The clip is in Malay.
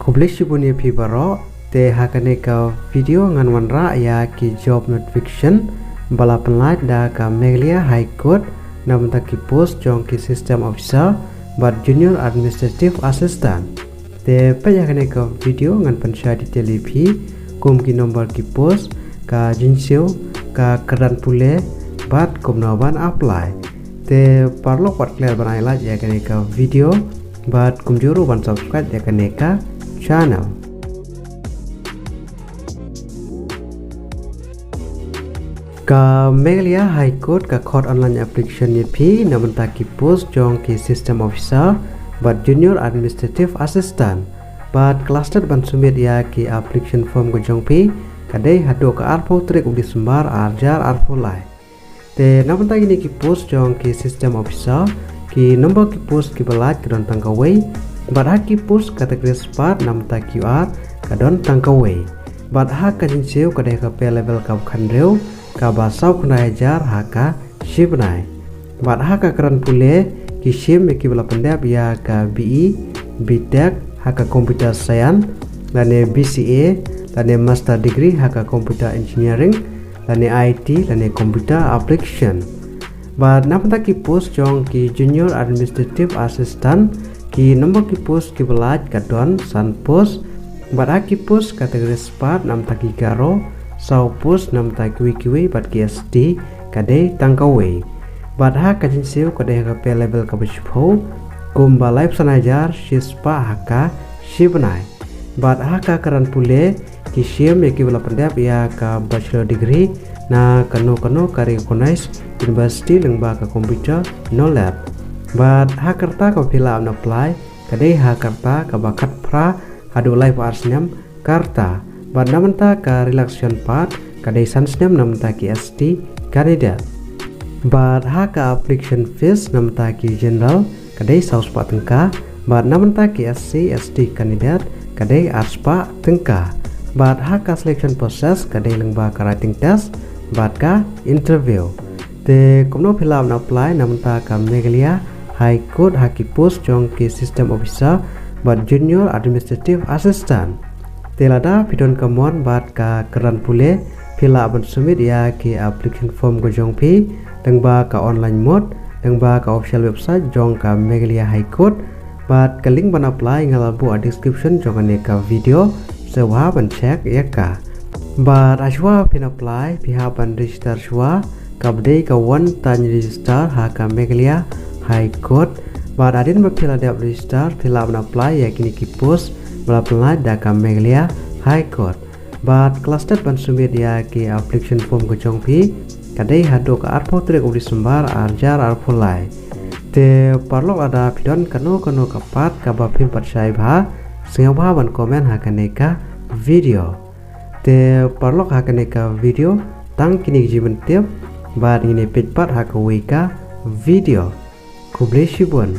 Kublish bunyi pibaro te hakane ka video ngan wanra ya ki job notification bala penlait da ka Meghalaya High Court namta ki post jong ki system officer but junior administrative assistant te payakane ka video ngan pansha detail pi kum ki nomor ki post ka jinseu ka keran pule bat kum nawan apply te parlo pat clear banai la ya kane ka video bat kum juru ban subscribe ya kane ka channel. Ka Meghalaya High Court ka court online application ni pi namanta ki post jong ki system officer but junior administrative assistant but cluster ban sumit ya ki application form ko jong pi kadai hado ka arpo trek udi sembar arjar arpo lai te namanta ini ki post jong ki system officer ki nombor ki post ki balat ki don tangkawai but ha ki post kategori spot namanta QR ka don tangkawai but ha ka jinseu kadai ka pe level ka khandreu ka basau kena ajar haka shibnai bat haka keran pule ki shim ki bala pendap ya ka BE BTech haka computer science lane BCA lane master degree haka computer engineering lane IT lane computer application bat namta ki post jong ki junior administrative assistant ki nombor ki post ki belat ka don san post bat ha ki post kategori spot namta ki garo sau post namta kiwi bat KSD kadai tangkawai bat ha kajin seu kadai ka pe level ka bishpo kumba live sanajar shispa haka shibnai bat ha ka karan pule ki shim ki bala pendap ya ka bachelor degree na kano ka recognize university lengba ka computer knowledge bat ha karta ka pila am apply kadai ha karta ka bakat pra hadu live arsnyam karta bat namanta ka relaxation part kadai sansnyam namanta ki ST candidate bat ha ka application fees namanta ki general kadai sauspa tengka bat namanta ki SC ST candidate kadai arspa tengka bat ha ka selection process kadai lengba ka writing test bat ka interview te komno filam na apply namanta ka Meghalaya High Court ha ki post jong ki system officer bat junior administrative assistant telada pidon kamon bat ka keran pule pila ban sumit ya ki application form ko jong pi dengba ka online mode dengba ka official website jong ka Meghalaya High Court bat ka link ban apply ngalabu a description jong ane ka video sewa ban check ya ka bat ashwa pin apply piha ban register shwa ka bdei ka one time register ha ka Meghalaya High Court bat adin ba pila dap register pila ban apply ya kini ki post melapelai da ka Meghalaya High Court bat cluster ban sumit ya ki application form ko jong pi kadai hado ka arpo trek udi sembar arjar arpolai te parlok ada pidon kano kapat ka ba pim pat sai bha singwa ban komen ha kaneka video te parlok ha kaneka video tang kini jiben tip bat ini page pat ha ka wika video kublish bun